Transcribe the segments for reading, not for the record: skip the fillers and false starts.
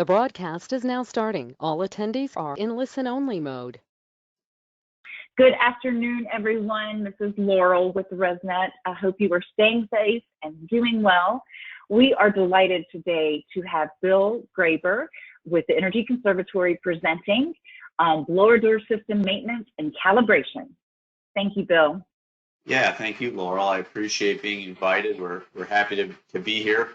The broadcast is now starting. All attendees are in listen-only mode. Good afternoon, everyone. This is Laurel with Resnet. I hope you are staying safe and doing well. We are delighted today to have Bill Graber with the Energy Conservatory presenting blower door system maintenance and calibration. Thank you, Bill. Yeah, thank you, Laurel. I appreciate being invited. We're happy to be here.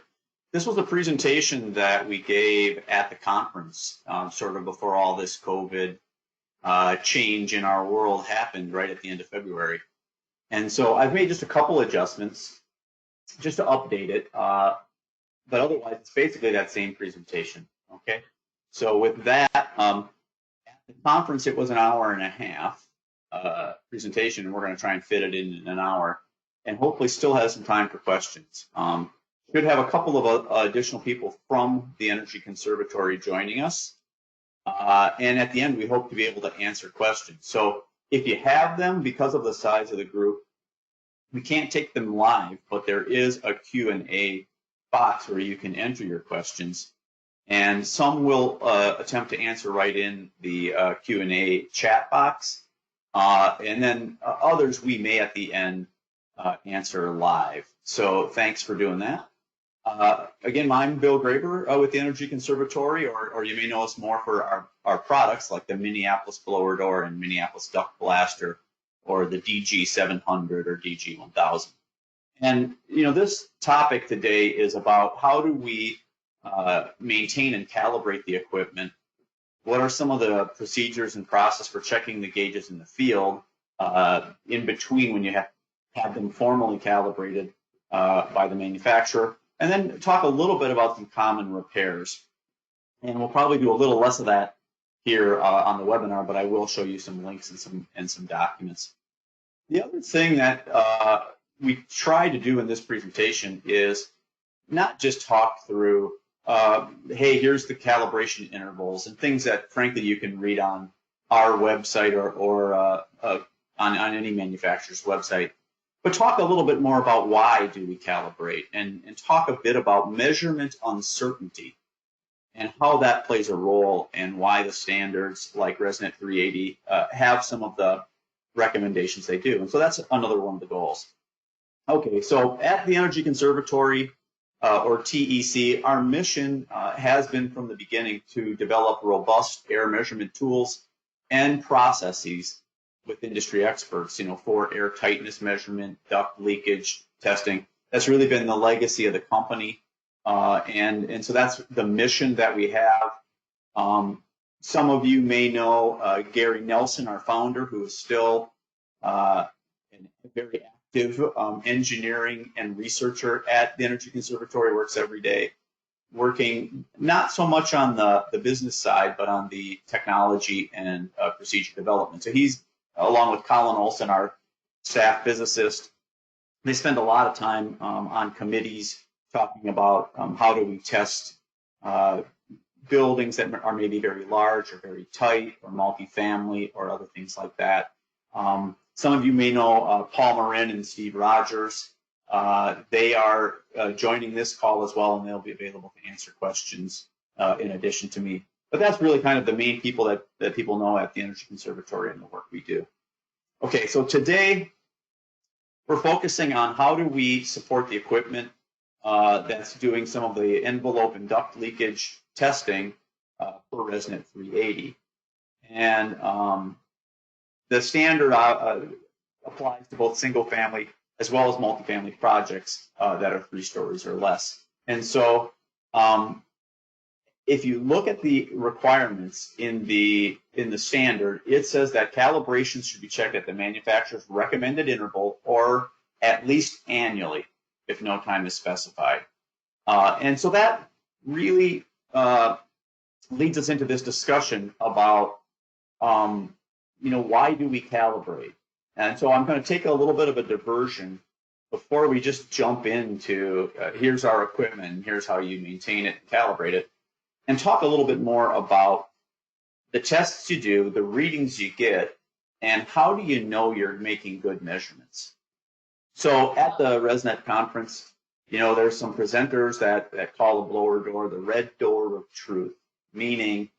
This was a presentation that we gave at the conference, sort of before all this COVID change in our world happened right at the end of February. And so I've made just a couple adjustments just to update it, but otherwise it's basically that same presentation, okay? So with that, at the conference it was an hour and a half presentation, and we're going to try and fit it in an hour, and hopefully still have some time for questions. Should have a couple of additional people from the Energy Conservatory joining us. And at the end, we hope to be able to answer questions. So if you have them, because of the size of the group, we can't take them live, but there is a Q&A box where you can enter your questions. And some will attempt to answer right in the Q&A chat box. And then others we may at the end answer live. So thanks for doing that. Again, I'm Bill Graber with the Energy Conservatory, or you may know us more for our products like the Minneapolis blower door and Minneapolis DuctBlatser, or the DG700 or DG1000. And this topic today is about how do we maintain and calibrate the equipment. What are some of the procedures and process for checking the gauges in the field in between when you have them formally calibrated by the manufacturer? And then talk a little bit about some common repairs. And we'll probably do a little less of that here on the webinar, but I will show you some links and some documents. The other thing that we try to do in this presentation is not just talk through, hey, here's the calibration intervals and things that, frankly, you can read on our website or on any manufacturer's website. But talk a little bit more about why do we calibrate, and talk a bit about measurement uncertainty and how that plays a role, and why the standards like Resnet 380 have some of the recommendations they do. And so that's another one of the goals. Okay, so at the Energy Conservatory, or TEC, our mission has been from the beginning to develop robust air measurement tools and processes with industry experts, for air tightness measurement, duct leakage testing. That's really been the legacy of the company. And so that's the mission that we have. Some of you may know Gary Nelson, our founder, who is still a very active engineering and researcher at the Energy Conservatory, works every day, working not so much on the business side, but on the technology and procedure development. So he's, along with Colin Olson, our staff physicist, they spend a lot of time on committees talking about how do we test buildings that are maybe very large or very tight or multifamily or other things like that. Some of you may know Paul Marin and Steve Rogers. They are joining this call as well, and they'll be available to answer questions in addition to me. But that's really kind of the main people that people know at the Energy Conservatory and the work we do. Okay, so today we're focusing on how do we support the equipment that's doing some of the envelope and duct leakage testing for Resnet 380. And the standard applies to both single family as well as multifamily projects that are 3 stories or less. And so if you look at the requirements in the standard, it says that calibrations should be checked at the manufacturer's recommended interval or at least annually if no time is specified. And so that really leads us into this discussion about why do we calibrate? And so I'm going to take a little bit of a diversion before we just jump into here's our equipment and here's how you maintain it and calibrate it, and talk a little bit more about the tests you do, the readings you get, and how do you know you're making good measurements. So at the Resnet conference, there's some presenters that call a blower door the red door of truth. meaning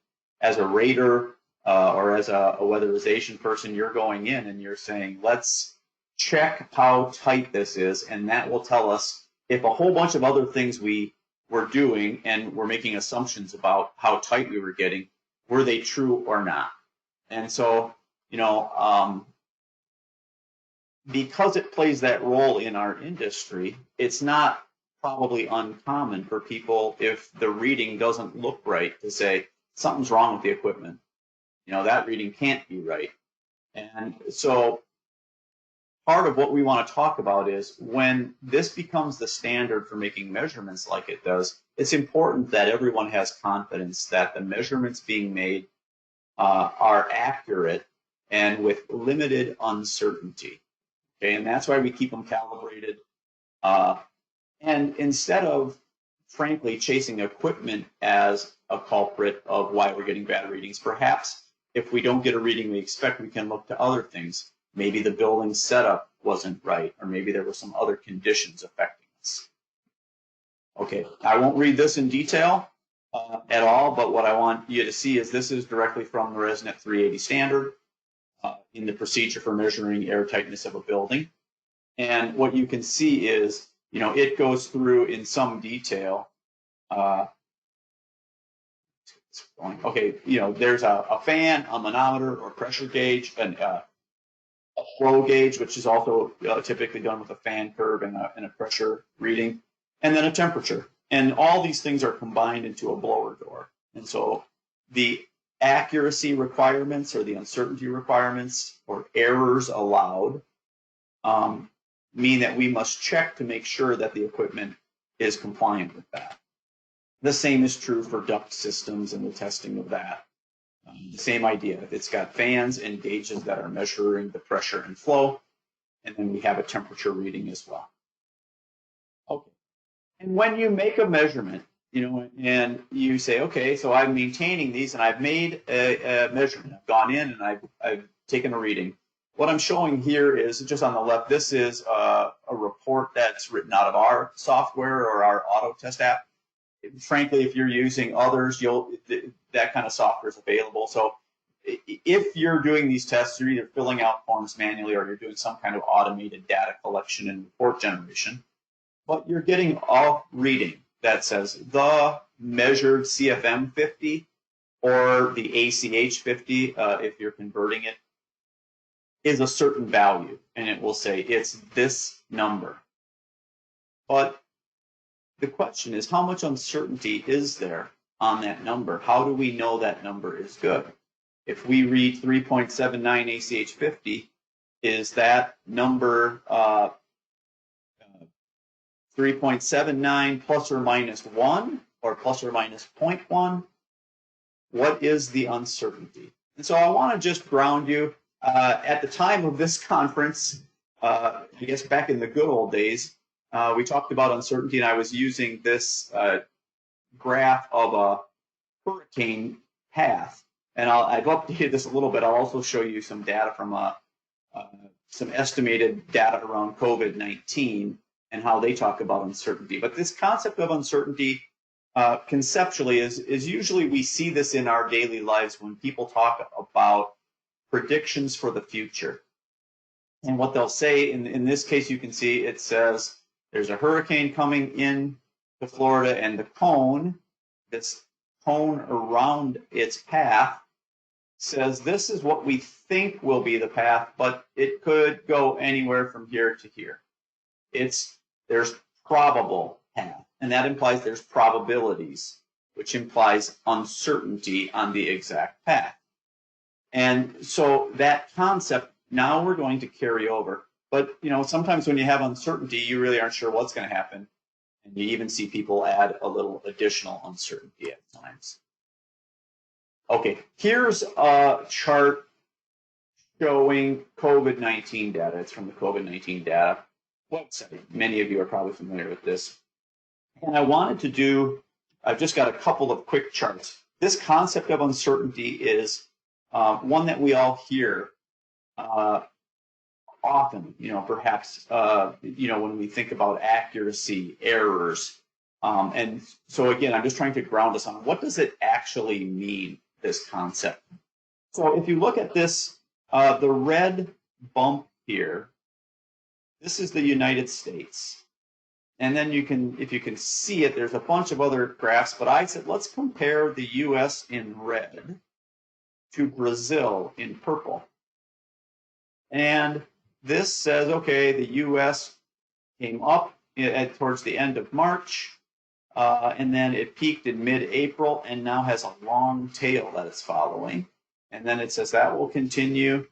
as a rater or as a weatherization person, you're going in and you're saying, let's check how tight this is, and that will tell us if a whole bunch of other things we were doing and we're making assumptions about how tight we were getting, were they true or not? And so, because it plays that role in our industry, it's not probably uncommon for people, if the reading doesn't look right, to say something's wrong with the equipment. That reading can't be right. And so part of what we want to talk about is when this becomes the standard for making measurements like it does, it's important that everyone has confidence that the measurements being made are accurate and with limited uncertainty. Okay, and that's why we keep them calibrated. And instead of, frankly, chasing equipment as a culprit of why we're getting bad readings, perhaps if we don't get a reading we expect, we can look to other things. Maybe the building setup wasn't right, or maybe there were some other conditions affecting us. Okay, I won't read this in detail at all, but what I want you to see is this is directly from the Resnet 380 standard in the procedure for measuring air tightness of a building. And what you can see is, it goes through in some detail. Okay, there's a fan, a manometer or pressure gauge, and a flow gauge, which is also typically done with a fan curve and a pressure reading, and then a temperature. And all these things are combined into a blower door. And so the accuracy requirements or the uncertainty requirements or errors allowed mean that we must check to make sure that the equipment is compliant with that. The same is true for duct systems and the testing of that. The same idea. It's got fans and gauges that are measuring the pressure and flow, and then we have a temperature reading as well. Okay. And when you make a measurement, and you say, okay, so I'm maintaining these and I've made a measurement. I've gone in and I've taken a reading. What I'm showing here is just on the left, this is a report that's written out of our software or our auto test app. Frankly, if you're using others, that kind of software is available. So if you're doing these tests, you're either filling out forms manually or you're doing some kind of automated data collection and report generation. But you're getting a reading that says the measured CFM 50 or the ACH 50, if you're converting it, is a certain value. And it will say it's this number. But the question is, how much uncertainty is there on that number? How do we know that number is good? If we read 3.79 ACH 50, is that number 3.79 plus or minus 1 or plus or minus 0.1? What is the uncertainty? And so I want to just ground you. At the time of this conference, I guess back in the good old days, we talked about uncertainty, and I was using this graph of a hurricane path. And I've updated this a little bit. I'll also show you some data from some estimated data around COVID-19 and how they talk about uncertainty. But this concept of uncertainty conceptually is usually we see this in our daily lives when people talk about predictions for the future. And what they'll say, in this case, you can see it says there's a hurricane coming in to Florida, and the cone, this cone around its path, says this is what we think will be the path, but it could go anywhere from here to here. There's probable path, and that implies there's probabilities, which implies uncertainty on the exact path. And so that concept, now we're going to carry over. But sometimes when you have uncertainty, you really aren't sure what's going to happen. And you even see people add a little additional uncertainty at times. Okay, here's a chart showing COVID-19 data. It's from the COVID-19 data website. Many of you are probably familiar with this. And I've just got a couple of quick charts. This concept of uncertainty is one that we all hear often, perhaps, when we think about accuracy, errors, And so again, I'm just trying to ground us on what does it actually mean, this concept. So if you look at this, the red bump here, this is the United States. And then you can, if you can see it, there's a bunch of other graphs, but I said, let's compare the US in red to Brazil in purple. And this says, okay, the US came up towards the end of March, and then it peaked in mid-April and now has a long tail that it's following. And then it says that will continue.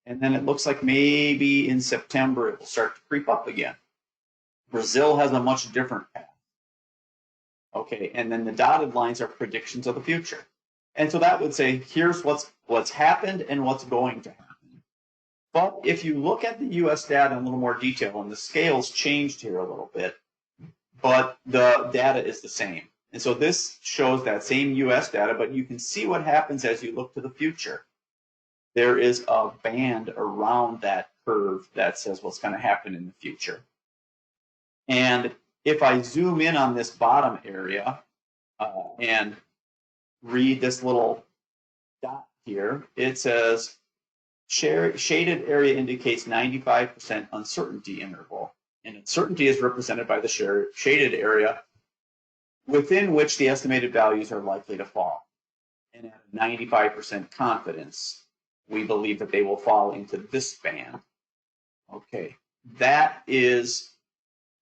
And then it looks like maybe in September it will start to creep up again. Brazil has a much different path. Okay, and then the dotted lines are predictions of the future. And so that would say, here's what's happened and what's going to happen. But if you look at the US data in a little more detail, and the scales changed here a little bit, but the data is the same. And so this shows that same US data, but you can see what happens as you look to the future. There is a band around that curve that says what's going to happen in the future. And if I zoom in on this bottom area and read this little dot here, it says shaded area indicates 95% uncertainty interval. And uncertainty is represented by the shaded area within which the estimated values are likely to fall. And at 95% confidence, we believe that they will fall into this band. Okay, that is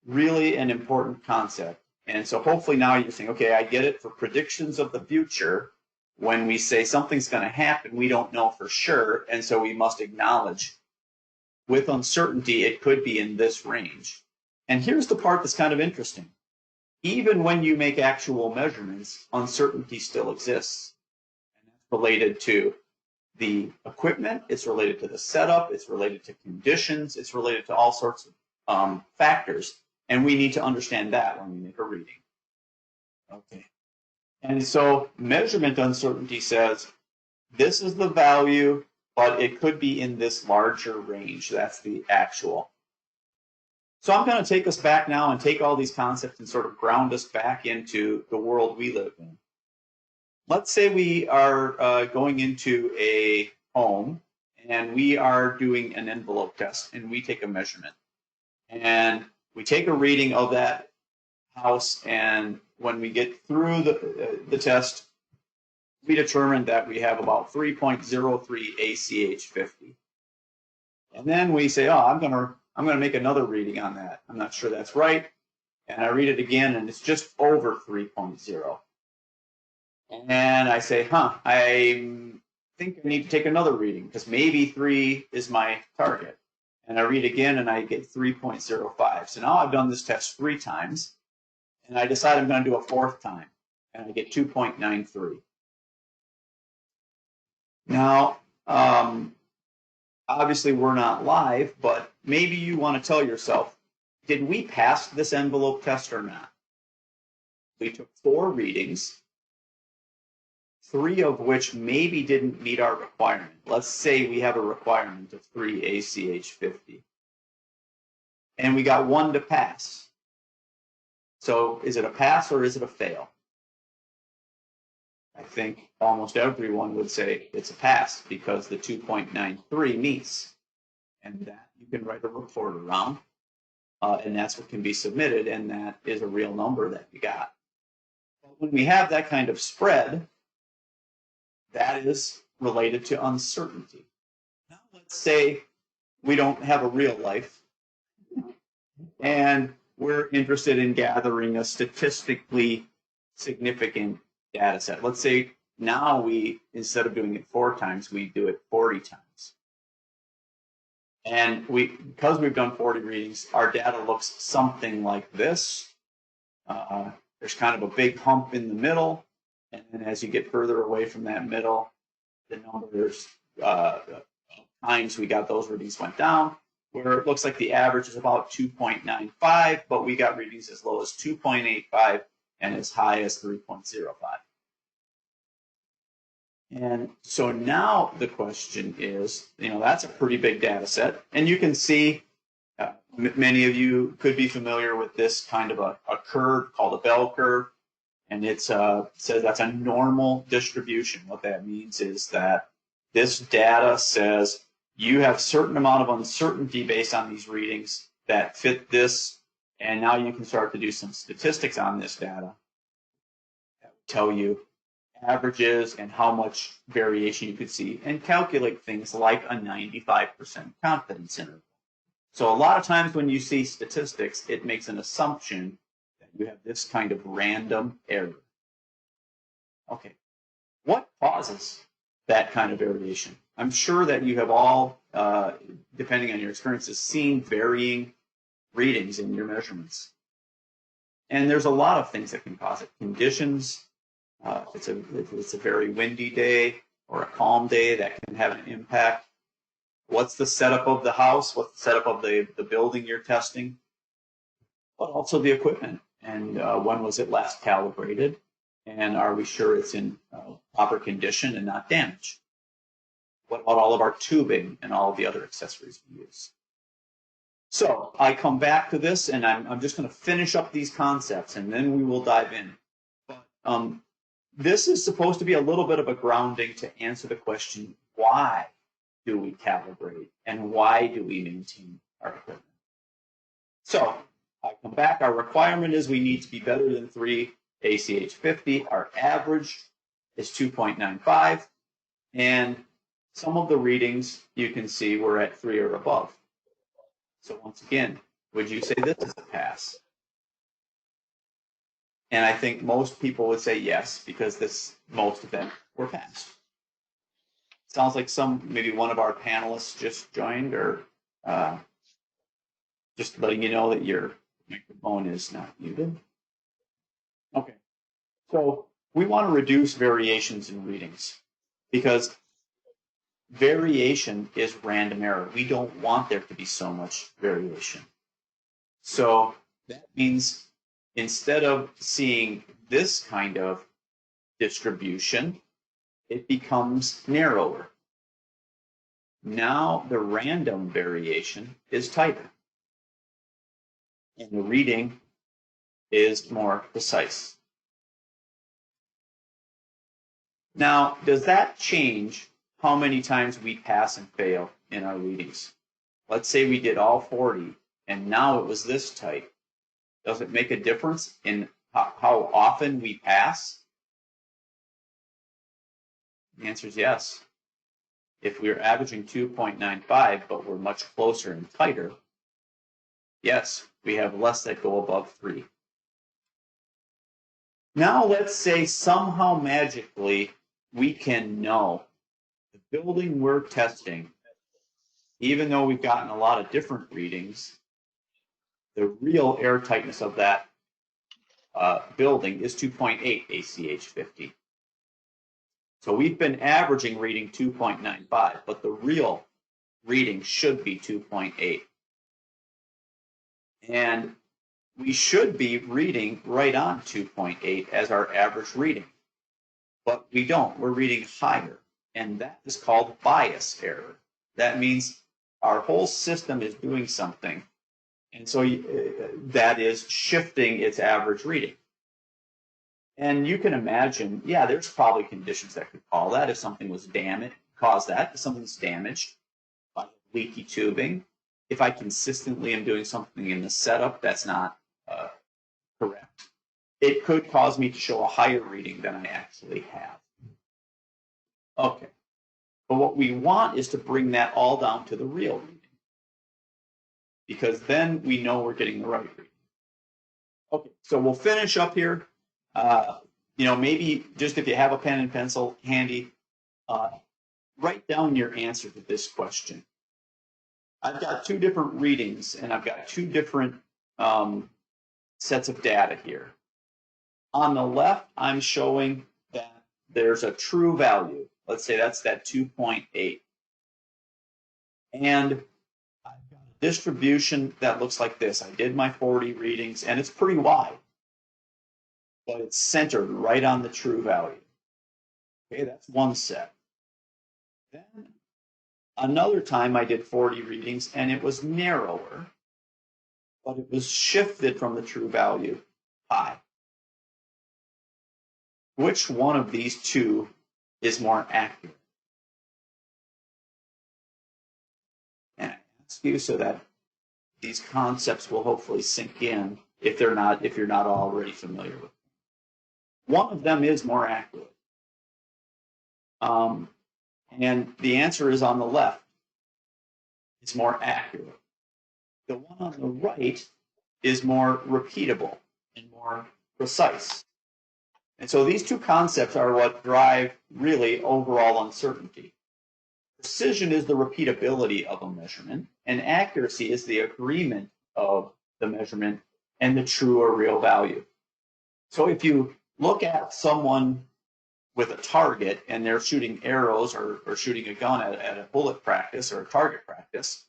really an important concept. And so hopefully now you're saying, okay, I get it for predictions of the future. When we say something's going to happen, we don't know for sure. And so we must acknowledge with uncertainty, it could be in this range. And here's the part that's kind of interesting. Even when you make actual measurements, uncertainty still exists. And that's related to the equipment, it's related to the setup, it's related to conditions, it's related to all sorts of factors. And we need to understand that when we make a reading. Okay. And so measurement uncertainty says, this is the value, but it could be in this larger range. That's the actual. So I'm going to take us back now and take all these concepts and sort of ground us back into the world we live in. Let's say we are going into a home and we are doing an envelope test and we take a measurement. And we take a reading of that house, and when we get through the test, we determine that we have about 3.03 ACH 50. And then we say, oh, I'm gonna make another reading on that. I'm not sure that's right. And I read it again, and it's just over 3.0. And I say, I think I need to take another reading because maybe 3 is my target. And I read again, and I get 3.05. So now I've done this test 3 times, and I decide I'm going to do a 4th time, and I get 2.93. Now, obviously we're not live, but maybe you want to tell yourself, did we pass this envelope test or not? We took 4 readings, 3 of which maybe didn't meet our requirement. Let's say we have a requirement of 3 ACH 50. And we got 1 to pass. So is it a pass or is it a fail? I think almost everyone would say it's a pass because the 2.93 meets. And that you can write a report around. And that's what can be submitted, and that is a real number that you got. But when we have that kind of spread, that is related to uncertainty. Now let's say we don't have a real life and we're interested in gathering a statistically significant data set. Let's say now we, instead of doing it 4 times, we do it 40 times. And because we've done 40 readings, our data looks something like this. There's kind of a big hump in the middle. And then as you get further away from that middle, the numbers times we got those readings went down, where it looks like the average is about 2.95, but we got readings as low as 2.85 and as high as 3.05. And so now the question is, that's a pretty big data set. And you can see Many of you could be familiar with this kind of a curve called a bell curve, and it says that's a normal distribution. What that means is that this data says you have a certain amount of uncertainty based on these readings that fit this, and now you can start to do some statistics on this data that would tell you averages and how much variation you could see, and calculate things like a 95% confidence interval. So a lot of times when you see statistics, it makes an assumption that you have this kind of random error. Okay, what causes that kind of variation? I'm sure that you have all, depending on your experiences, seen varying readings in your measurements. And there's a lot of things that can cause it. Conditions, if it's a very windy day or a calm day, that can have an impact. What's the setup of the house? What's the setup of the building you're testing? But also the equipment. And when was it last calibrated? And are we sure it's in proper condition and not damaged? What about all of our tubing and all of the other accessories we use? So I come back to this, and I'm just going to finish up these concepts, and then we will dive in. But this is supposed to be a little bit of a grounding to answer the question, why do we calibrate and why do we maintain our equipment? So I come back. Our requirement is we need to be better than 3 ACH 50. Our average is 2.95. And some of the readings you can see we're at 3 or above. So once again, would you say this is a pass? And I think most people would say yes, because most of them were passed. Sounds like maybe one of our panelists just joined, or just letting you know that your microphone is not muted. Okay, so we want to reduce variations in readings because variation is random error. We don't want there to be so much variation. So that means instead of seeing this kind of distribution, it becomes narrower. Now the random variation is tighter, and the reading is more precise. Now, does that change how many times we pass and fail in our readings? Let's say we did all 40, and now it was this tight. Does it make a difference in how often we pass? The answer is yes. If we're averaging 2.95, but we're much closer and tighter, yes, we have less that go above 3. Now let's say somehow magically we can know the building we're testing, even though we've gotten a lot of different readings, the real air tightness of that building is 2.8 ACH 50. So we've been averaging reading 2.95, but the real reading should be 2.8. And we should be reading right on 2.8 as our average reading, but we don't. We're reading higher, and that is called bias error. That means our whole system is doing something, and so that is shifting its average reading. And you can imagine, yeah, there's probably conditions that could cause that. If something was damaged, cause that. If something's damaged by leaky tubing, if I consistently am doing something in the setup that's not correct, it could cause me to show a higher reading than I actually have. Okay, but what we want is to bring that all down to the real reading, because then we know we're getting the right reading. Okay, so we'll finish up here. Maybe just if you have a pen and pencil handy, write down your answer to this question. I've got 2 different readings, and I've got 2 different sets of data here. On the left, I'm showing that there's a true value. Let's say that's that 2.8. And I've got a distribution that looks like this. I did my 40 readings, and it's pretty wide, but it's centered right on the true value. Okay, that's one set. Then another time I did 40 readings, and it was narrower, but it was shifted from the true value, pi. Which one of these two is more accurate? And I ask you so that these concepts will hopefully sink in if you're not already familiar with them. One of them is more accurate. And the answer is on the left. It's more accurate. The one on the right is more repeatable and more precise. And so these two concepts are what drive really overall uncertainty. Precision is the repeatability of a measurement, and accuracy is the agreement of the measurement and the true or real value. So if you look at someone with a target and they're shooting arrows or shooting a gun at a bullet practice or a target practice,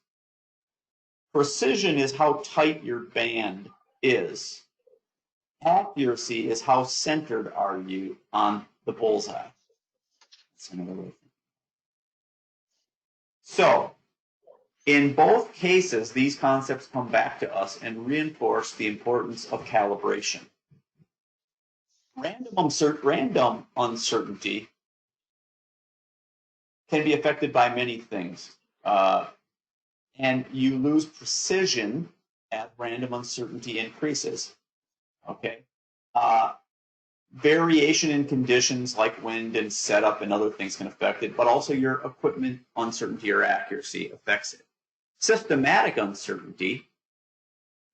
precision is how tight your band is. Accuracy is how centered are you on the bullseye. That's another way. So, in both cases, these concepts come back to us and reinforce the importance of calibration. Random uncertainty can be affected by many things. And you lose precision as random uncertainty increases. Okay. Variation in conditions like wind and setup and other things can affect it, but also your equipment uncertainty or accuracy affects it. Systematic uncertainty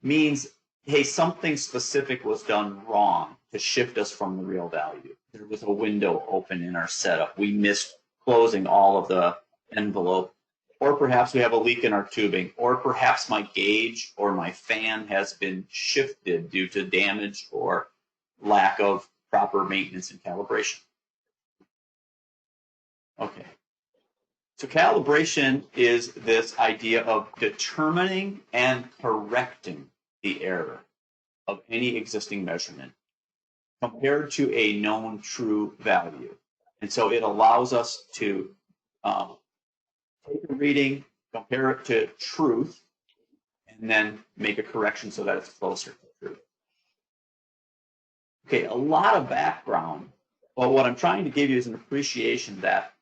means, hey, something specific was done wrong to shift us from the real value. There was a window open in our setup. We missed closing all of the envelope. Or perhaps we have a leak in our tubing. Or perhaps my gauge or my fan has been shifted due to damage or lack of proper maintenance and calibration. Okay. So calibration is this idea of determining and correcting the error of any existing measurement compared to a known true value. And so it allows us to take a reading, compare it to truth, and then make a correction so that it's closer to truth. Okay, a lot of background, but what I'm trying to give you is an appreciation that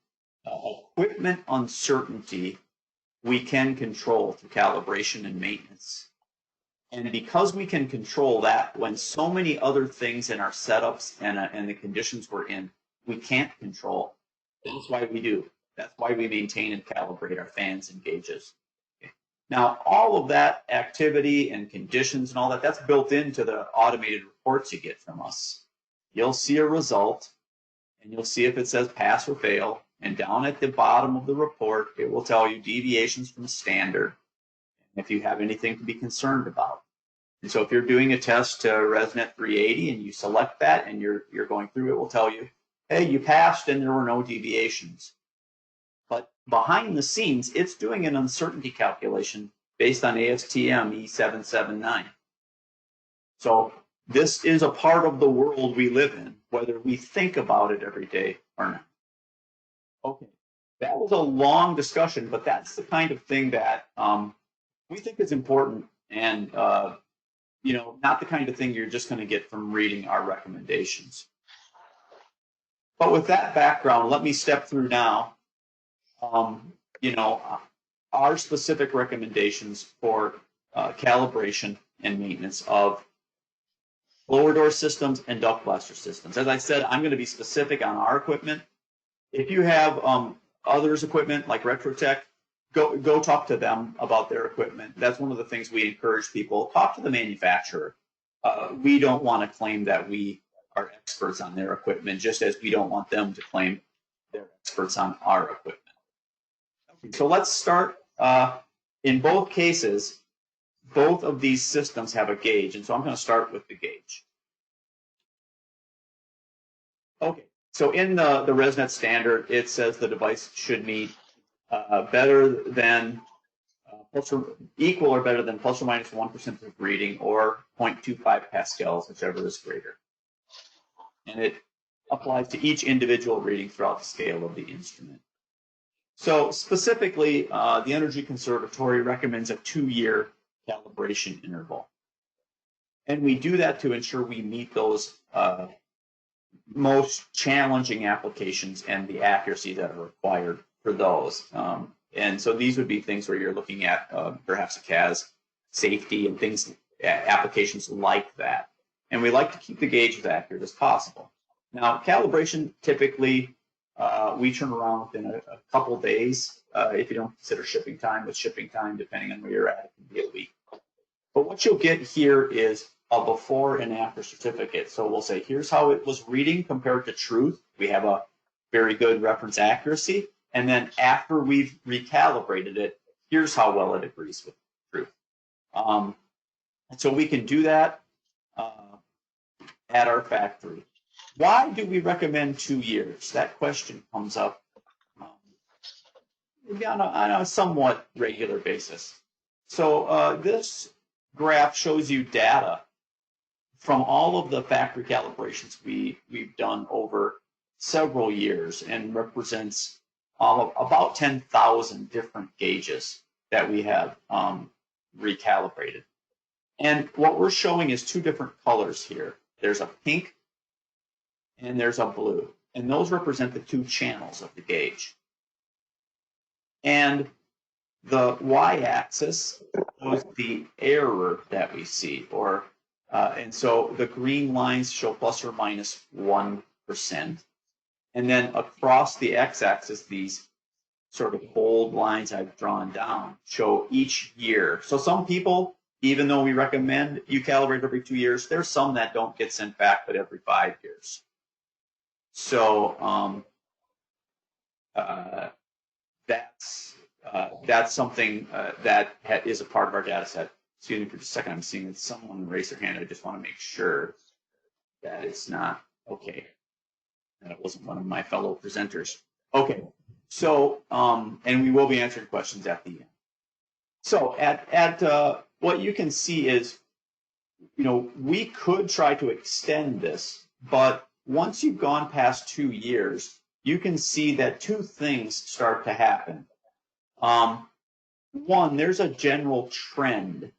equipment uncertainty we can control through calibration and maintenance. And because we can control that, when so many other things in our setups and the conditions we're in, we can't control, that's why we do. That's why we maintain and calibrate our fans and gauges. Okay. Now, all of that activity and conditions and all that, that's built into the automated reports you get from us. You'll see a result, and you'll see if it says pass or fail. And down at the bottom of the report, it will tell you deviations from standard, and if you have anything to be concerned about. And so if you're doing a test to Resnet 380 and you select that and you're going through, it will tell you, hey, you passed and there were no deviations. But behind the scenes, it's doing an uncertainty calculation based on ASTM E779. So this is a part of the world we live in, whether we think about it every day or not. Okay, that was a long discussion, but that's the kind of thing that we think is important and not the kind of thing you're just going to get from reading our recommendations. But with that background, let me step through now our specific recommendations for calibration and maintenance of blower door systems and DuctBlatser systems. As I said, I'm going to be specific on our equipment. If you have others' equipment like Retrotech, go talk to them about their equipment. That's one of the things we encourage people. Talk to the manufacturer. We don't want to claim that we are experts on their equipment, just as we don't want them to claim they're experts on our equipment. Okay, so let's start. In both cases, both of these systems have a gauge, and so I'm going to start with the gauge. Okay, so in the Resnet standard, it says the device should meet better than equal or better than plus or minus 1% of reading, or 0.25 pascals, whichever is greater. And it applies to each individual reading throughout the scale of the instrument. So specifically, the Energy Conservatory recommends a 2-year calibration interval. And we do that to ensure we meet those most challenging applications and the accuracy that are required for those. And so these would be things where you're looking at perhaps a CAS safety and things, applications like that. And we like to keep the gauge as accurate as possible. Now, calibration, typically, we turn around within a couple days. If you don't consider shipping time, with shipping time, depending on where you're at, it can be a week. But what you'll get here is a before and after certificate. So we'll say, here's how it was reading compared to truth. We have a very good reference accuracy. And then after we've recalibrated it, here's how well it agrees with truth. And so we can do that at our factory. Why do we recommend 2 years? That question comes up on a somewhat regular basis. So this graph shows you data from all of the factory calibrations we've done over several years and represents about 10,000 different gauges that we have recalibrated. And what we're showing is 2 different colors here. There's a pink and there's a blue. And those represent the 2 channels of the gauge. And the y-axis shows the error that we see, and so the green lines show plus or minus 1%. And then across the x-axis, these sort of bold lines I've drawn down show each year. So some people, even though we recommend you calibrate every 2 years, there's some that don't get sent back but every 5 years. So that's something that is a part of our data set. Excuse me for just a second. I'm seeing that someone raise their hand. I just want to make sure that it's not okay. And it wasn't one of my fellow presenters. Okay. So, and we will be answering questions at the end. So at what you can see is, we could try to extend this, but once you've gone past 2 years, you can see that 2 things start to happen. One, there's a general trend,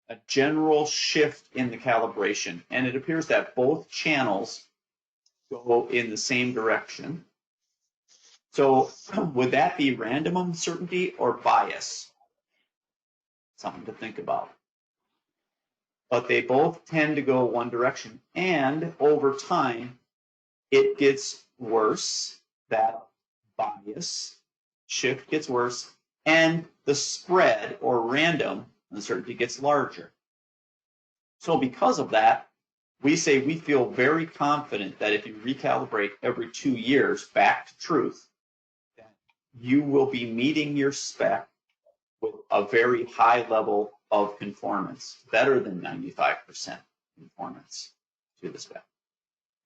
a general shift in the calibration, and it appears that both channels go in the same direction. So would that be random uncertainty or bias? Something to think about. But they both tend to go one direction, and over time, it gets worse. That bias shift gets worse, and the spread or random uncertainty gets larger. So because of that, we say we feel very confident that if you recalibrate every 2 years back to truth, that you will be meeting your spec with a very high level of conformance, better than 95% conformance to the spec.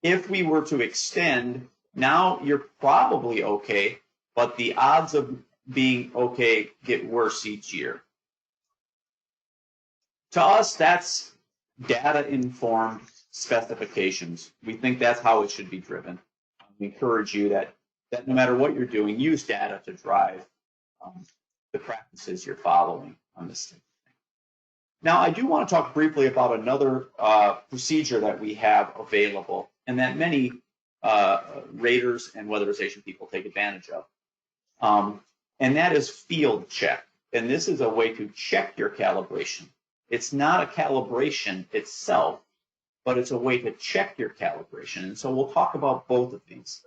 If we were to extend, now you're probably okay, but the odds of being okay get worse each year. To us, that's data-informed specifications. We think that's how it should be driven. We encourage you that no matter what you're doing, use data to drive the practices you're following on this thing. Now, I do want to talk briefly about another procedure that we have available and that many raters and weatherization people take advantage of. And that is field check. And this is a way to check your calibration. It's not a calibration itself, but it's a way to check your calibration. And so we'll talk about both of these.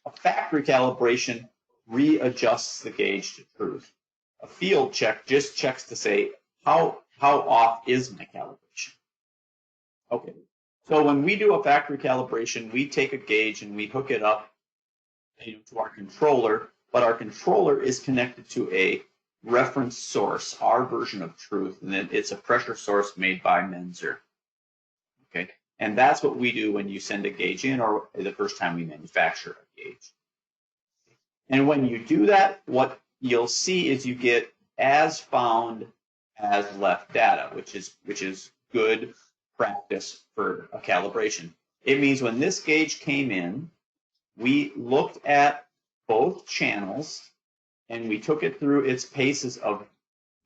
A factory calibration readjusts the gauge to truth. A field check just checks to say, how off is my calibration? Okay, so when we do a factory calibration, we take a gauge and we hook it up to our controller, but our controller is connected to a reference source, our version of truth, and then it's a pressure source made by Menzer. Okay, and that's what we do when you send a gauge in or the first time we manufacture a gauge. And when you do that, what you'll see is you get as found as left data, which is good practice for a calibration. It means when this gauge came in, we looked at both channels and we took it through its paces of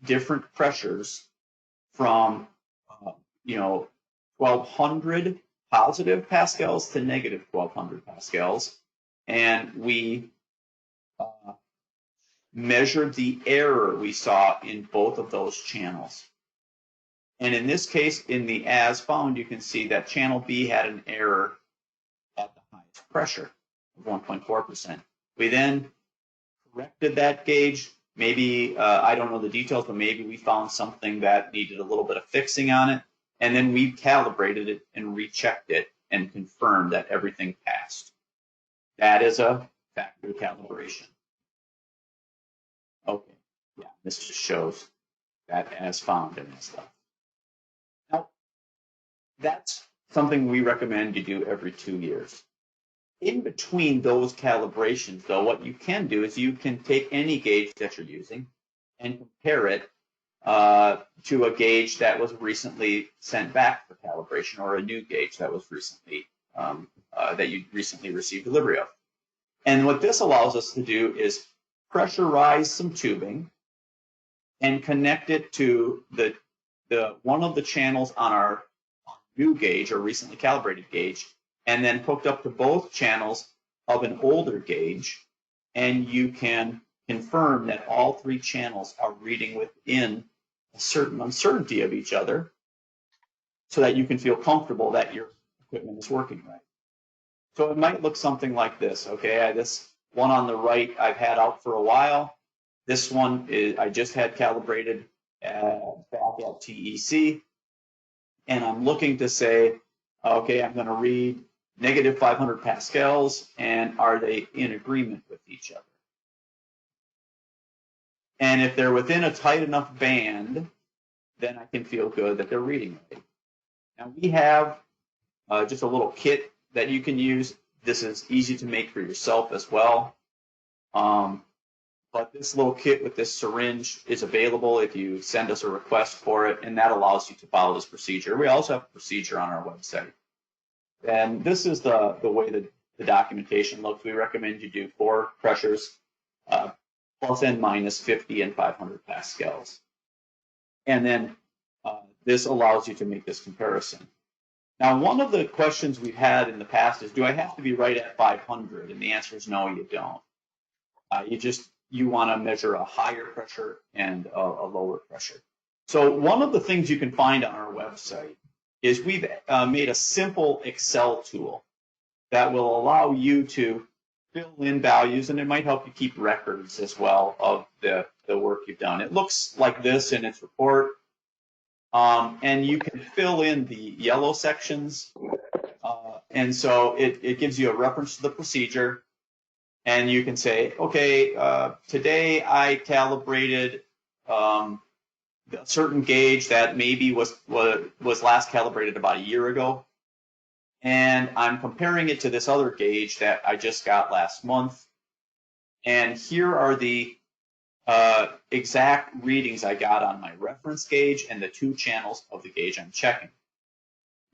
different pressures from, you know, 1200 positive pascals to negative 1200 pascals. And we measured the error we saw in both of those channels. And in this case, in the as found, you can see that channel B had an error at the highest pressure of 1.4%. We then corrected that gauge. Maybe, I don't know the details, but maybe we found something that needed a little bit of fixing on it. And then we calibrated it and rechecked it and confirmed that everything passed. That is a factory calibration. Okay, yeah, this just shows that as found and stuff. Now, that's something we recommend you do every 2 years. In between those calibrations, though, what you can do is you can take any gauge that you're using and compare it to a gauge that was recently sent back for calibration, or a new gauge that was recently that you recently received delivery of. And what this allows us to do is pressurize some tubing and connect it to the one of the channels on our new gauge or recently calibrated gauge, and then hooked up to both channels of an older gauge, and you can confirm that all 3 channels are reading within a certain uncertainty of each other, so that you can feel comfortable that your equipment is working right. So it might look something like this. Okay, this one on the right I've had out for a while. This one I just had calibrated back at TEC, and I'm looking to say, okay, I'm going to read negative 500 pascals, and are they in agreement with each other? And if they're within a tight enough band, then I can feel good that they're reading right. Now we have just a little kit that you can use. This is easy to make for yourself as well. But this little kit with this syringe is available if you send us a request for it, and that allows you to follow this procedure. We also have a procedure on our website. And this is the way that the documentation looks. We recommend you do 4 pressures, plus and minus 50 and 500 pascals. And then this allows you to make this comparison. Now, one of the questions we've had in the past is, do I have to be right at 500? And the answer is no, you don't. You want to measure a higher pressure and a lower pressure. So one of the things you can find on our website is we've made a simple Excel tool that will allow you to fill in values, and it might help you keep records as well of the work you've done. It looks like this in its report, and you can fill in the yellow sections, and so it gives you a reference to the procedure. And you can say, okay, today I calibrated a certain gauge that maybe was last calibrated about a year ago, and I'm comparing it to this other gauge that I just got last month. And here are the exact readings I got on my reference gauge and the 2 channels of the gauge I'm checking.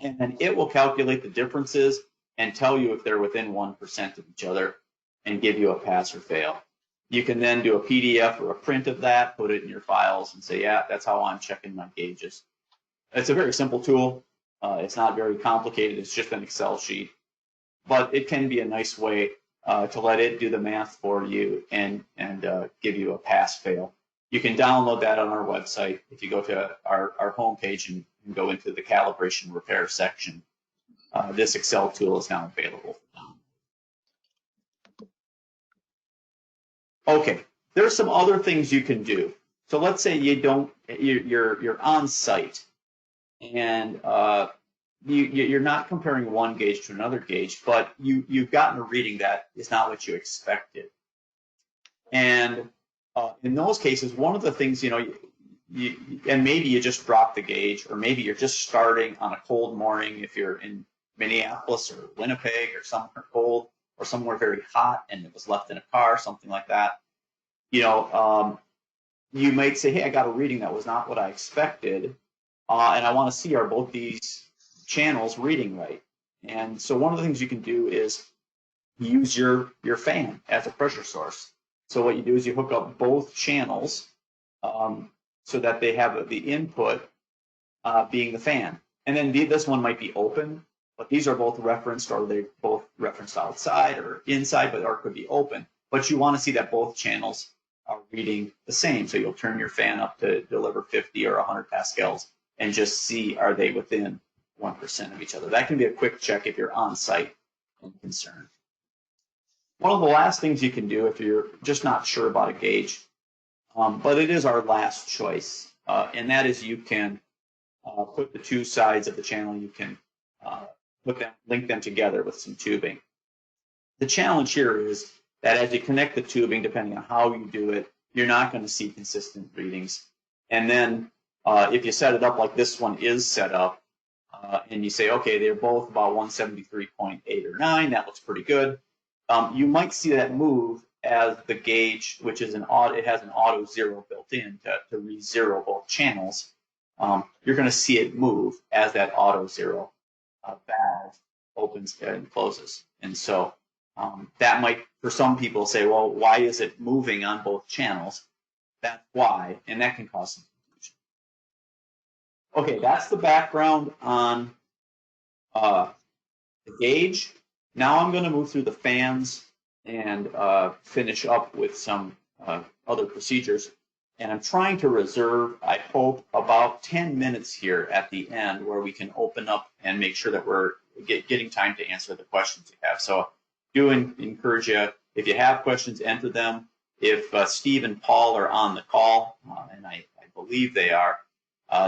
And then it will calculate the differences and tell you if they're within 1% of each other, and give you a pass or fail. You can then do a PDF or a print of that, put it in your files, and say, yeah, that's how I'm checking my gauges. It's a very simple tool. It's not very complicated. It's just an Excel sheet. But it can be a nice way to let it do the math for you and give you a pass-fail. You can download that on our website. If you go to our homepage and go into the calibration repair section, this Excel tool is now available. Okay, there's some other things you can do. So let's say you're on site, and you're not comparing one gauge to another gauge, but you've gotten a reading that is not what you expected. And in those cases, one of the things, and maybe you just dropped the gauge, or maybe you're just starting on a cold morning if you're in Minneapolis or Winnipeg or somewhere cold, or somewhere very hot, and it was left in a car, something like that. You might say, hey, I got a reading that was not what I expected, and I want to see, are both these channels reading right? And so one of the things you can do is use your fan as a pressure source. So what you do is you hook up both channels so that they have the input being the fan. And then this one might be open, but these are both referenced, or they're both referenced outside or inside, or it could be open. But you want to see that both channels are reading the same. So you'll turn your fan up to deliver 50 or 100 pascals and just see, are they within 1% of each other. That can be a quick check if you're on site and concerned. One of the last things you can do if you're just not sure about a gauge, but it is our last choice, and that is you can put the two sides of the channel, you can link them together with some tubing. The challenge here is that as you connect the tubing, depending on how you do it, you're not going to see consistent readings. And then if you set it up like this one is set up, and you say, okay, they're both about 173.8 or 9, that looks pretty good. You might see that move as the gauge, which is it has an auto zero built in to re-zero both channels. You're going to see it move as that auto zero valve opens and closes. And so that might, for some people, say, well, why is it moving on both channels? That's why, and that can cause some confusion. Okay, that's the background on the gauge. Now I'm going to move through the fans and finish up with some other procedures. And I'm trying to reserve, I hope, about 10 minutes here at the end where we can open up and make sure that we're getting time to answer the questions you have. So I do encourage you, if you have questions, enter them. If Steve and Paul are on the call, and I believe they are,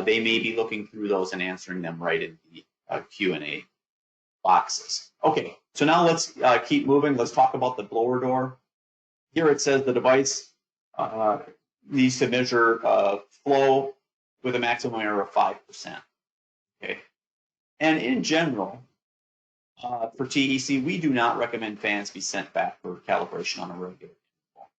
they may be looking through those and answering them right in the Q&A boxes. Okay, so now let's keep moving. Let's talk about the blower door. Here it says the device needs to measure flow with a maximum error of 5%. Okay, and in general, for TEC, we do not recommend fans be sent back for calibration on a regular interval.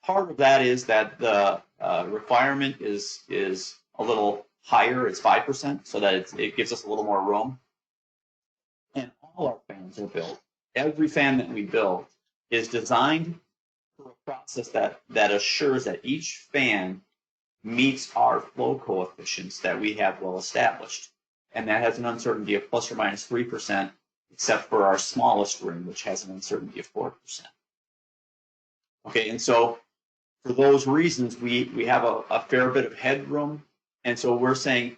Part of that is that the requirement is a little higher. It's 5%, so that it gives us a little more room. And all our fans are built. Every fan that we build is designed for a process that assures that each fan meets our flow coefficients that we have well established. And that has an uncertainty of plus or minus 3%, except for our smallest ring, which has an uncertainty of 4%. Okay, and so for those reasons, we have a fair bit of headroom. And so we're saying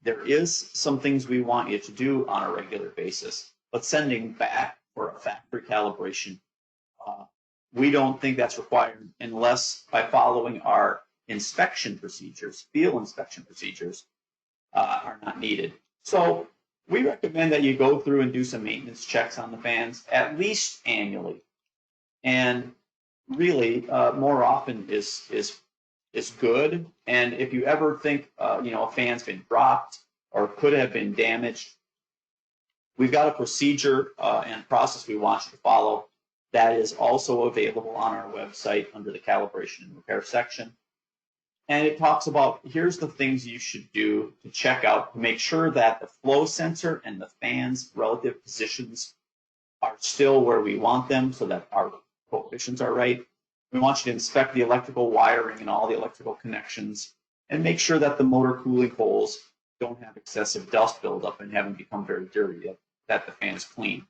there is some things we want you to do on a regular basis, but sending back for a factory calibration, we don't think that's required unless by following our inspection procedures, field inspection procedures, are not needed. So we recommend that you go through and do some maintenance checks on the fans at least annually. And really, more often is good. And if you ever think a fan's been dropped or could have been damaged, we've got a procedure and process we want you to follow that is also available on our website under the calibration and repair section. And it talks about, here's the things you should do to check out to make sure that the flow sensor and the fan's relative positions are still where we want them so that our coefficients are right. We want you to inspect the electrical wiring and all the electrical connections and make sure that the motor cooling holes don't have excessive dust buildup and haven't become very dirty, that the fan is clean.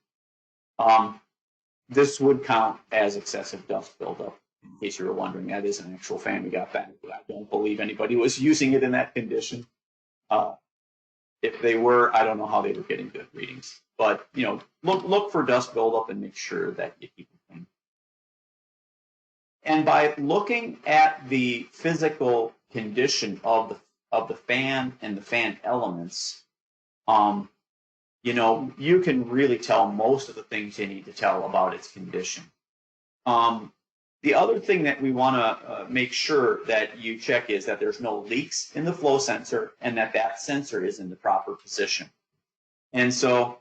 This would count as excessive dust buildup. In case you were wondering, that is an actual fan we got back, but I don't believe anybody was using it in that condition. If they were, I don't know how they were getting good readings. But look for dust buildup and make sure that you keep it clean. And by looking at the physical condition of the fan and the fan elements, you can really tell most of the things you need to tell about its condition. The other thing that we want to make sure that you check is that there's no leaks in the flow sensor and that sensor is in the proper position. And so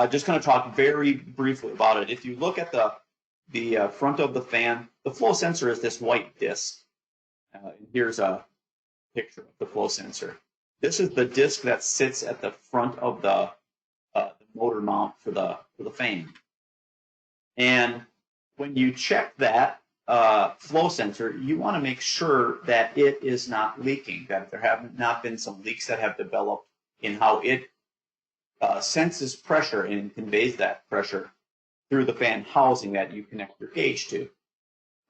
just going to talk very briefly about it. If you look at the front of the fan, the flow sensor is this white disc. Here's a picture of the flow sensor. This is the disc that sits at the front of the motor mount for the fan. And when you check that, flow sensor, you want to make sure that it is not leaking, that there have not been some leaks that have developed in how it senses pressure and conveys that pressure through the fan housing that you connect your gauge to.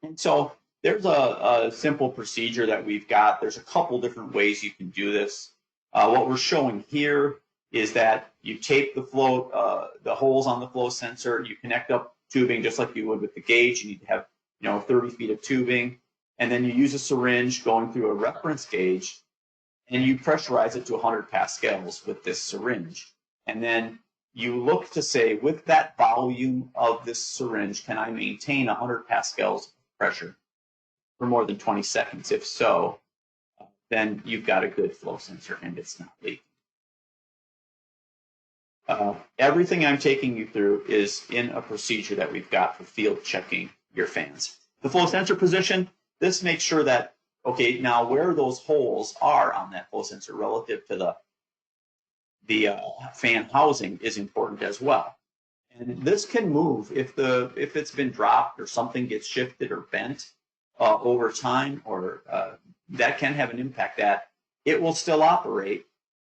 And so there's a simple procedure that we've got. There's a couple different ways you can do this. What we're showing here is that you tape the the holes on the flow sensor. You connect up tubing just like you would with the gauge. You need to have 30 feet of tubing, and then you use a syringe going through a reference gauge, and you pressurize it to 100 pascals with this syringe. And then you look to say, with that volume of this syringe, can I maintain 100 pascals pressure for more than 20 seconds? If so, then you've got a good flow sensor and it's not leaking. Everything I'm taking you through is in a procedure that we've got for field checking your fans. The flow sensor position, this makes sure that, okay, now where those holes are on that flow sensor relative to the fan housing is important as well. And this can move if it's been dropped or something gets shifted or bent over time, or that can have an impact. That it will still operate,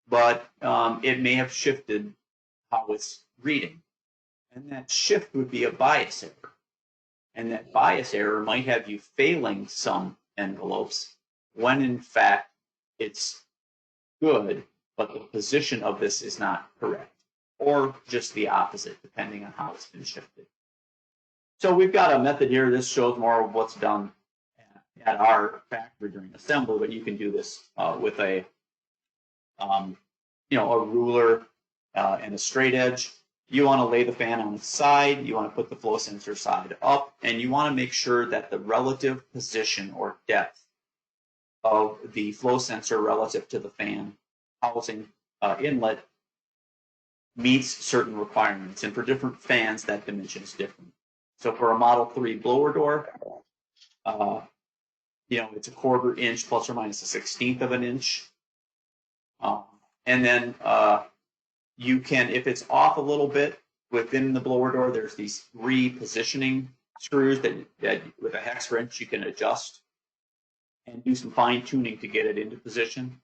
but it may have shifted how it's reading. And that shift would be a bias error. And that bias error might have you failing some envelopes when in fact it's good, but the position of this is not correct, or just the opposite, depending on how it's been shifted. So we've got a method here. This shows more of what's done at our factory during assembly, but you can do this with a ruler and a straight edge. You want to lay the fan on its side. You want to put the flow sensor side up, and you want to make sure that the relative position or depth of the flow sensor relative to the fan housing inlet meets certain requirements. And for different fans, that dimension is different. So for a Model 3 blower door, it's a 1/4 inch plus or minus a 1/16 of an inch. And then you can, if it's off a little bit within the blower door, there's these repositioning screws that with a hex wrench you can adjust and do some fine tuning to get it into position.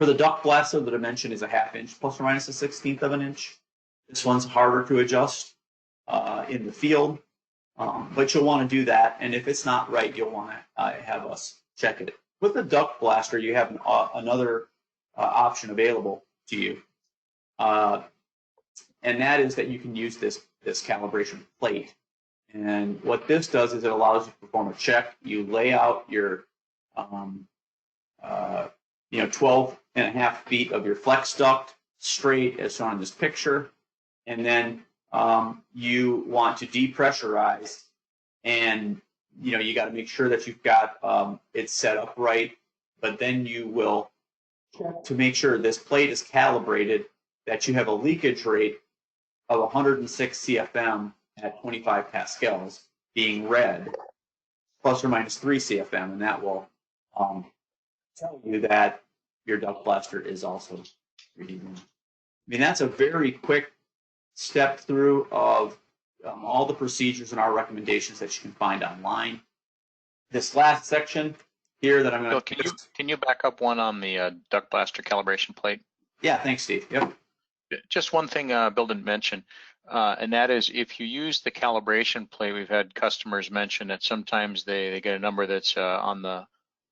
For the DuctBlatser, the dimension is a 1/2 inch plus or minus a 1/16 of an inch. This one's harder to adjust in the field, but you'll want to do that. And if it's not right, you'll want to have us check it. With the DuctBlatser, you have another option available to you. And that is that you can use this calibration plate. And what this does is it allows you to perform a check. You lay out your 12.5 feet of your flex duct straight as shown in this picture. And then you want to depressurize, and you got to make sure that you've got it set up right. But then you will check to make sure this plate is calibrated, that you have a leakage rate of 106 CFM at 25 pascals being read, plus or minus 3 CFM, and that will tell you that your DuctBlatser is also reading. I mean, that's a very quick step through of all the procedures and our recommendations that you can find online. This last section here that I'm going to... Can you back up one on the DuctBlatser calibration plate? Yeah, thanks, Steve. Yep. Just one thing Bill didn't mention, and that is if you use the calibration plate, we've had customers mention that sometimes they get a number that's on the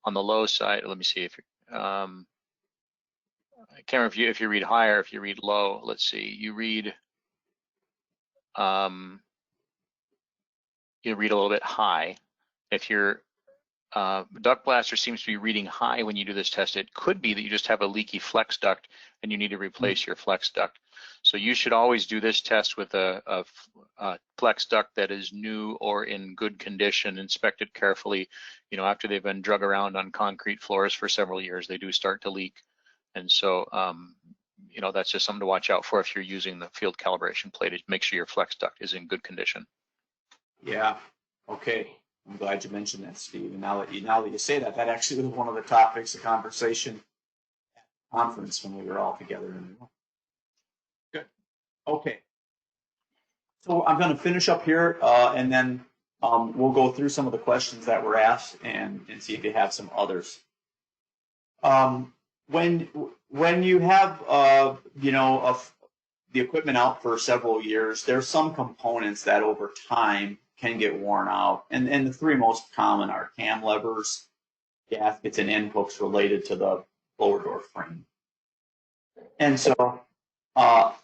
low side. Let me see if I can't remember if you read higher, if you read low. Let's see, you read a little bit high. If your DuctBlatser seems to be reading high when you do this test, it could be that you just have a leaky flex duct and you need to replace your flex duct. So you should always do this test with a flex duct that is new or in good condition. Inspect it carefully. After they've been drug around on concrete floors for several years, they do start to leak. And so, that's just something to watch out for if you're using the field calibration plate. Make sure your flex duct is in good condition. Yeah. Okay. I'm glad you mentioned that, Steve. And now that you say that, that actually was one of the topics of conversation at the conference when we were all together in the room. Good. Okay. So I'm going to finish up here, and then we'll go through some of the questions that were asked and see if you have some others. When you have the equipment out for several years, there's some components that over time can get worn out, and the three most common are cam levers, gaskets, and end hooks related to the blower door frame. And so on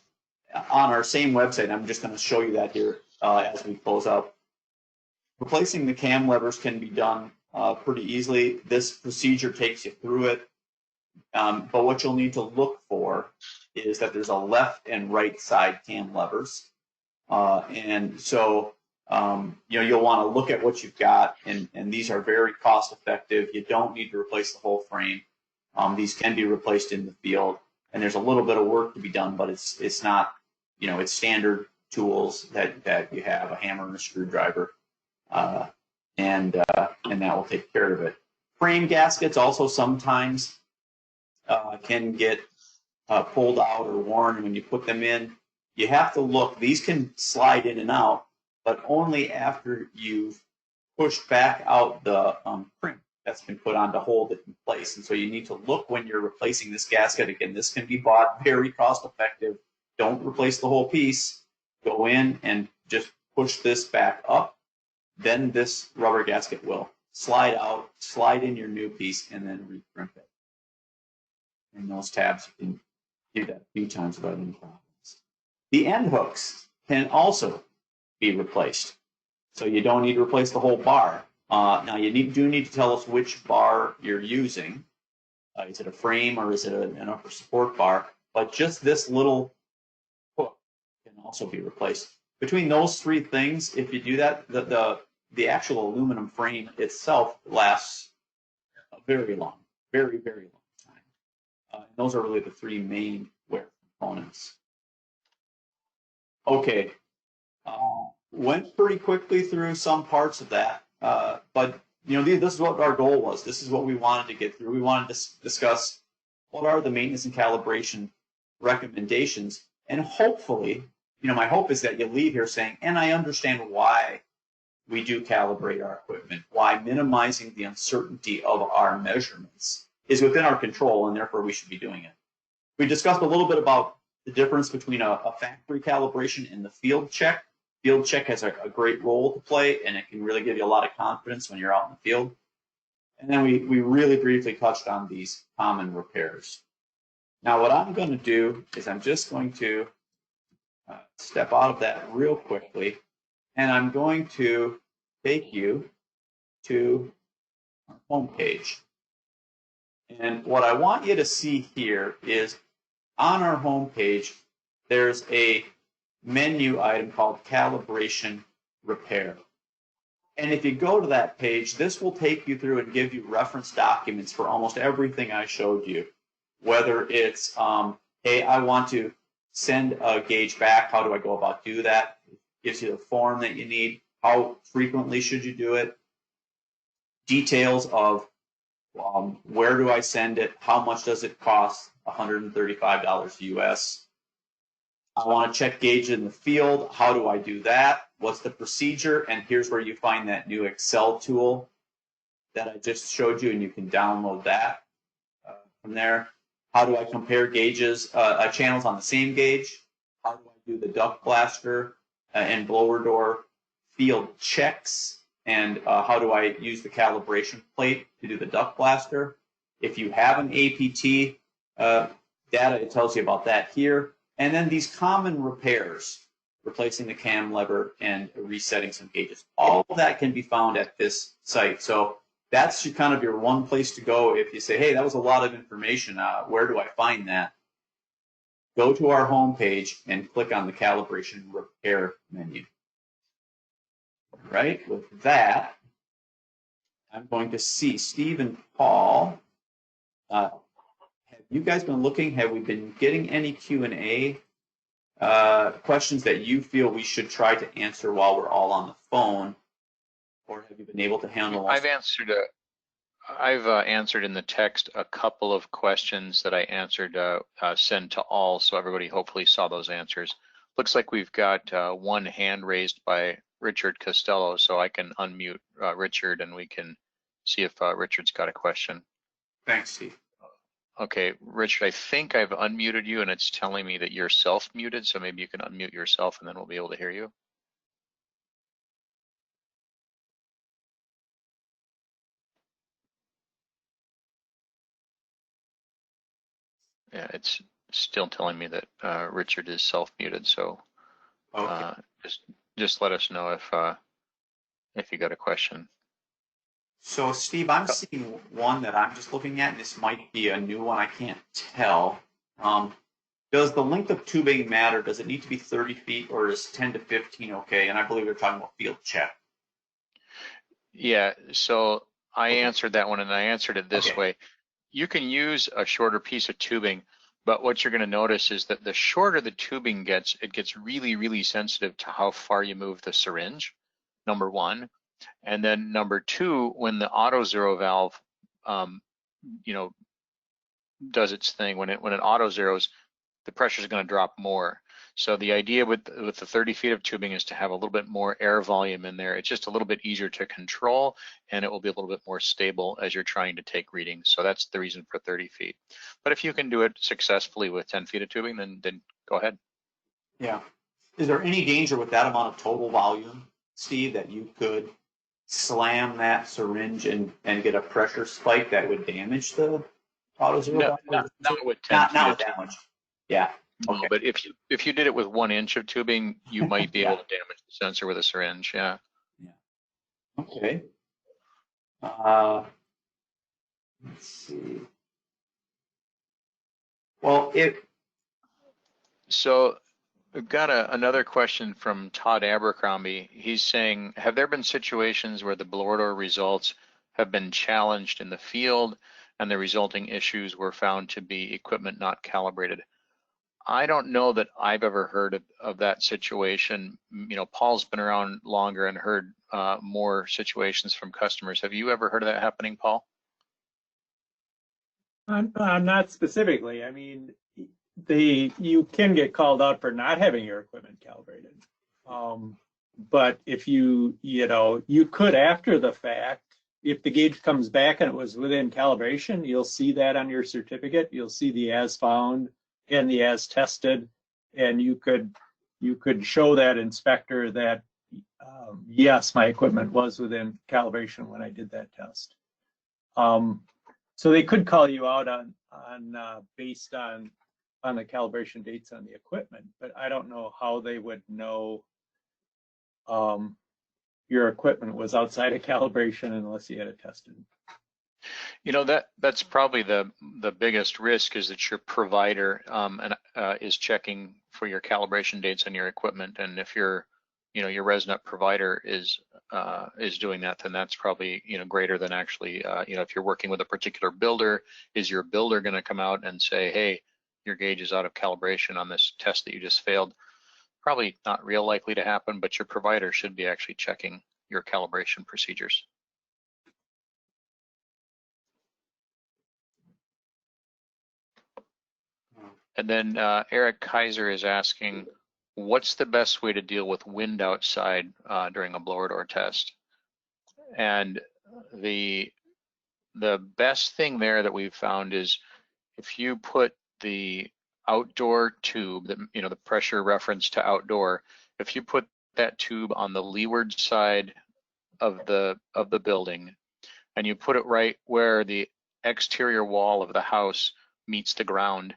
our same website, I'm just going to show you that here as we close out. Replacing the cam levers can be done pretty easily. This procedure takes you through it, but what you'll need to look for is that there's a left and right side cam levers, and so you'll want to look at what you've got, and these are very cost effective. You don't need to replace the whole frame. These can be replaced in the field, and there's a little bit of work to be done, but it's not, it's standard tools that you have, a hammer and a screwdriver, and that will take care of it. Frame gaskets also sometimes can get pulled out or worn, and when you put them in, you have to look. These can slide in and out, but only after you've pushed back out the crimp that's been put on to hold it in place. And so you need to look when you're replacing this gasket. Again, this can be bought very cost effective. Don't replace the whole piece. Go in and just push this back up. Then this rubber gasket will slide out, slide in your new piece, and then re-crimp it. And those tabs, you can do that a few times without any problems. The end hooks can also be replaced. So you don't need to replace the whole bar. Now you do need to tell us which bar you're using. Is it a frame or is it an upper support bar? But just this little hook can also be replaced. Between those three things, if you do that, the actual aluminum frame itself lasts a very long, very, very long time. And those are really the three main wear components. Okay. Went pretty quickly through some parts of that, but this is what our goal was. This is what we wanted to get through. We wanted to discuss what are the maintenance and calibration recommendations, and hopefully, my hope is that you leave here saying, and I understand why we do calibrate our equipment, why minimizing the uncertainty of our measurements is within our control, and therefore we should be doing it. We discussed a little bit about the difference between a factory calibration and the field check. Field check has a great role to play, and it can really give you a lot of confidence when you're out in the field. And then we really briefly touched on these common repairs. Now what I'm going to do is I'm just going to step out of that real quickly, and I'm going to take you to our home page. And what I want you to see here is on our home page, there's a menu item called Calibration Repair. And if you go to that page, this will take you through and give you reference documents for almost everything I showed you. Whether it's, hey, I want to send a gauge back, how do I go about do that? It gives you the form that you need. How frequently should you do it? Details of where do I send it? How much does it cost? $135 US. I want to check gauge in the field. How do I do that? What's the procedure? And here's where you find that new Excel tool that I just showed you, and you can download that from there. How do I compare gauges, channels on the same gauge? How do I do the DuctBlatser and blower door field checks? And how do I use the calibration plate to do the DuctBlatser? If you have an APT data, it tells you about that here. And then these common repairs, replacing the cam lever and resetting some gauges. All of that can be found at this site. So that's kind of your one place to go if you say, hey, that was a lot of information. Where do I find that? Go to our home page and click on the calibration repair menu. Right, with that, I'm going to see Steve and Paul. Have you guys been looking? Have we been getting any Q&A questions that you feel we should try to answer while we're all on the phone? Or have you been able to handle? I've answered in the text a couple of questions that I answered, send to all, so everybody hopefully saw those answers. Looks like we've got one hand raised by Richard Costello, so I can unmute Richard and we can see if Richard's got a question. Thanks, Steve. Okay, Richard, I think I've unmuted you and it's telling me that you're self-muted, so maybe you can unmute yourself and then we'll be able to hear you. Yeah, it's still telling me that Richard is self-muted, so Okay. just let us know if you got a question. So, Steve, I'm seeing one that I'm just looking at, and this might be a new one. I can't tell. Does the length of tubing matter? Does it need to be 30 feet, or is 10 to 15 okay? And I believe they're talking about field check. Yeah, so I answered that one, and I answered it this Okay. way. You can use a shorter piece of tubing, but what you're going to notice is that the shorter the tubing gets, it gets really, really sensitive to how far you move the syringe, number one. And then number two, when the auto zero valve, you know, does its thing, when it auto zeros, the pressure is going to drop more. So the idea with the 30 feet of tubing is to have a little bit more air volume in there. It's just a little bit easier to control, and it will be a little bit more stable as you're trying to take readings. So that's the reason for 30 feet. But if you can do it successfully with 10 feet of tubing, then go ahead. Yeah. Is there any danger with that amount of total volume, Steve, that you could slam that syringe and get a pressure spike that would damage the auto zero valve? Not with 10 feet Not of with that tubing. much. Yeah. No, Okay. but if you did it with 1 inch of tubing, you might be able to damage the sensor with a syringe. Yeah. Yeah. Okay. Let's see. Well, So we've got another question from Todd Abercrombie. He's saying, have there been situations where the blower door results have been challenged in the field and the resulting issues were found to be equipment not calibrated? I don't know that I've ever heard of that situation. You know, Paul's been around longer and heard more situations from customers. Have you ever heard of that happening, Paul? Not specifically. I mean, you can get called out for not having your equipment calibrated. But if you could after the fact, if the gauge comes back and it was within calibration, you'll see that on your certificate. You'll see the as found and the as tested, and you could show that inspector that yes, my equipment was within calibration when I did that test. So they could call you out on based on the calibration dates on the equipment, but I don't know how they would know your equipment was outside of calibration unless you had it tested. You know, that's probably the biggest risk, is that your provider is checking for your calibration dates on your equipment, and if your Resnet provider is doing that, then that's probably greater than actually if you're working with a particular builder, is your builder going to come out and say, hey, your gauge is out of calibration on this test that you just failed? Probably not real likely to happen, but your provider should be actually checking your calibration procedures. And then Eric Kaiser is asking, what's the best way to deal with wind outside during a blower door test? And the best thing there that we've found is if you put the outdoor tube, the pressure reference to outdoor, if you put that tube on the leeward side of the building, and you put it right where the exterior wall of the house meets the ground,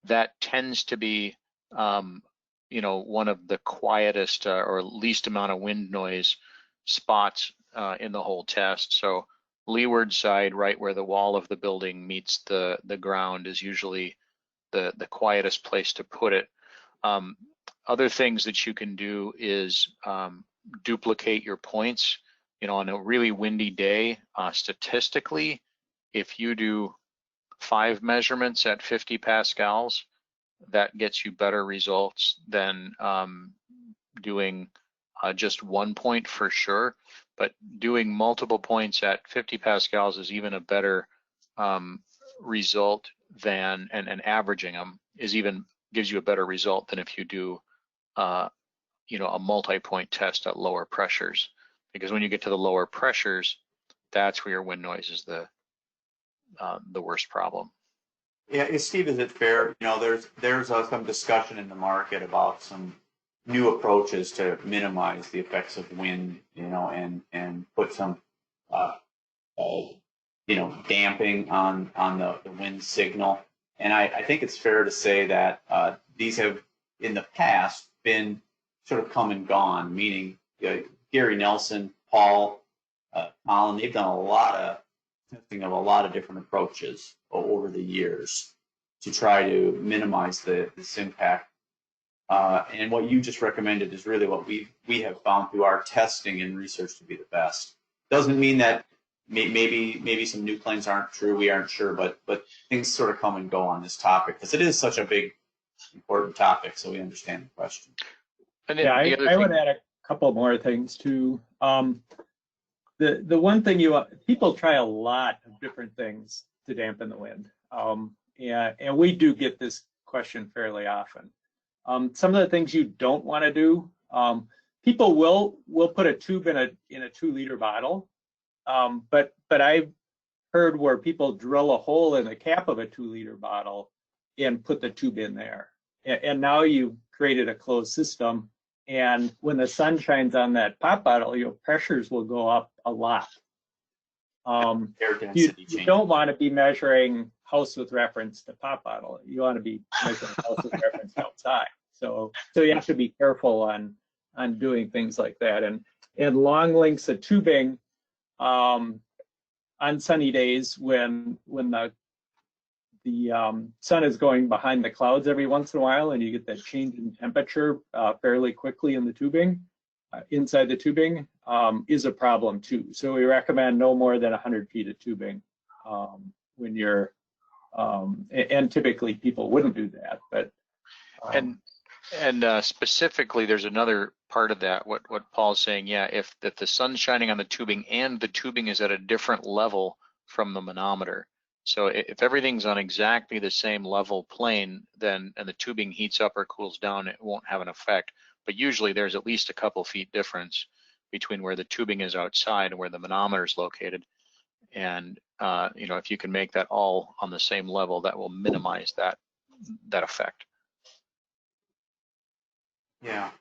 that tends to be one of the quietest or least amount of wind noise spots in the whole test. So leeward side, right where the wall of the building meets the ground, is usually the quietest place to put it. Other things that you can do is duplicate your points. On a really windy day, statistically, if you do 5 measurements at 50 pascals, that gets you better results than doing just 1 point for sure. But doing multiple points at 50 pascals is even a better result than, and averaging them gives you a better result than if you do a multi-point test at lower pressures, because when you get to the lower pressures, that's where your wind noise is the worst problem. Yeah, Steve, is it fair? There's some discussion in the market about some new approaches to minimize the effects of wind, and put some, damping on the wind signal. And I think it's fair to say that these have, in the past, been sort of come and gone, meaning Gary Nelson, Paul, Colin, they've done a lot of testing of a lot of different approaches over the years to try to minimize this impact. And what you just recommended is really what we have found through our testing and research to be the best. Doesn't mean that maybe some new claims aren't true. We aren't sure, but things sort of come and go on this topic because it is such a big, important topic. So we understand the question. And yeah, I would add a couple more things too. The one thing people try a lot of different things to dampen the wind, and we do get this question fairly often. Some of the things you don't want to do, people will put a tube in a 2-liter bottle, but I've heard where people drill a hole in the cap of a 2-liter bottle and put the tube in there, and now you've created a closed system. And when the sun shines on that pop bottle, your pressures will go up a lot. Air density you don't want to be measuring house with reference to pop bottle. You want to be measuring house with reference to outside. So you have to be careful on doing things like that. And long lengths of tubing on sunny days when the sun is going behind the clouds every once in a while, and you get that change in temperature fairly quickly in the tubing, inside the tubing, is a problem too. So we recommend no more than 100 feet of tubing when you're, and typically people wouldn't do that, but. And specifically, there's another part of that, what Paul's saying, yeah, if the sun's shining on the tubing and the tubing is at a different level from the manometer. So if everything's on exactly the same level plane, and the tubing heats up or cools down, it won't have an effect. But usually there's at least a couple feet difference between where the tubing is outside and where the manometer is located. And if you can make that all on the same level, that will minimize that effect. Yeah.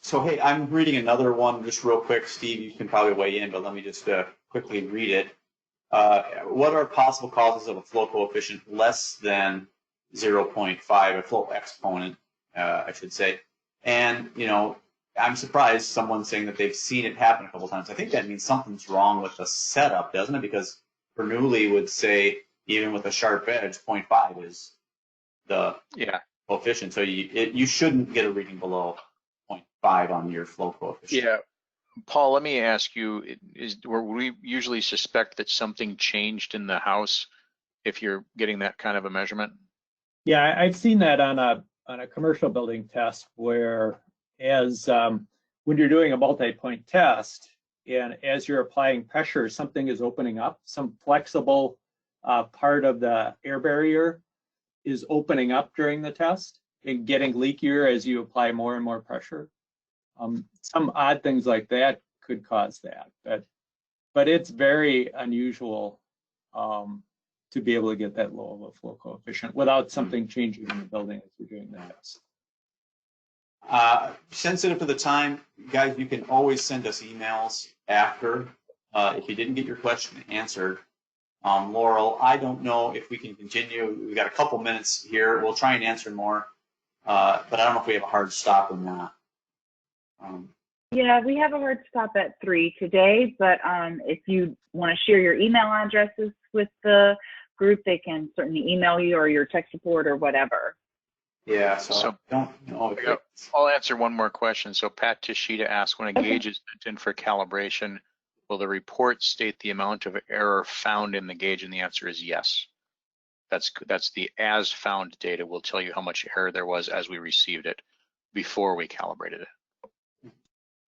So hey, I'm reading another one just real quick. Steve, you can probably weigh in, but let me just quickly read it. What are possible causes of a flow coefficient less than 0.5, a flow exponent, I should say? And, I'm surprised someone's saying that they've seen it happen a couple times. I think that means something's wrong with the setup, doesn't it? Because Bernoulli would say, even with a sharp edge, 0.5 is the coefficient. So you shouldn't get a reading below 0.5 on your flow coefficient. Yeah. Paul, let me ask you, would we usually suspect that something changed in the house if you're getting that kind of a measurement? Yeah, I've seen that on a commercial building test where when you're doing a multi-point test and as you're applying pressure, something is opening up, some flexible part of the air barrier is opening up during the test and getting leakier as you apply more and more pressure. Some odd things like that could cause that, but it's very unusual to be able to get that low of a flow coefficient without something changing in the building as you're doing the test. Sensitive to the time, guys, you can always send us emails after if you didn't get your question answered. Laurel, I don't know if we can continue. We've got a couple minutes here. We'll try and answer more, but I don't know if we have a hard stop or not. Yeah, we have a hard stop at 3 today, but if you want to share your email addresses with the group, they can certainly email you or your tech support or whatever. Yeah, so I don't know. I'll answer one more question. So Pat Tishita asked, when a gauge is sent in for calibration, will the report state the amount of error found in the gauge? And the answer is yes. That's the as found data will tell you how much error there was as we received it before we calibrated it.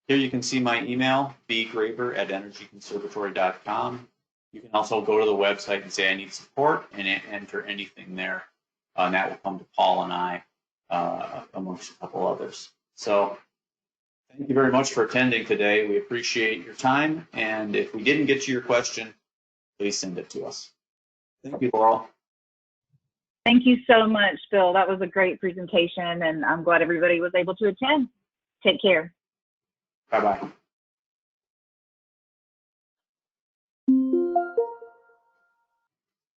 Here you can see my email, bgraber@energyconservatory.com. You can also go to the website and say I need support and enter anything there. And that will come to Paul and I, amongst a couple others. So thank you very much for attending today. We appreciate your time. And if we didn't get to your question, please send it to us. Thank you, Laurel. Thank you so much, Bill. That was a great presentation, and I'm glad everybody was able to attend. Take care. Bye-bye.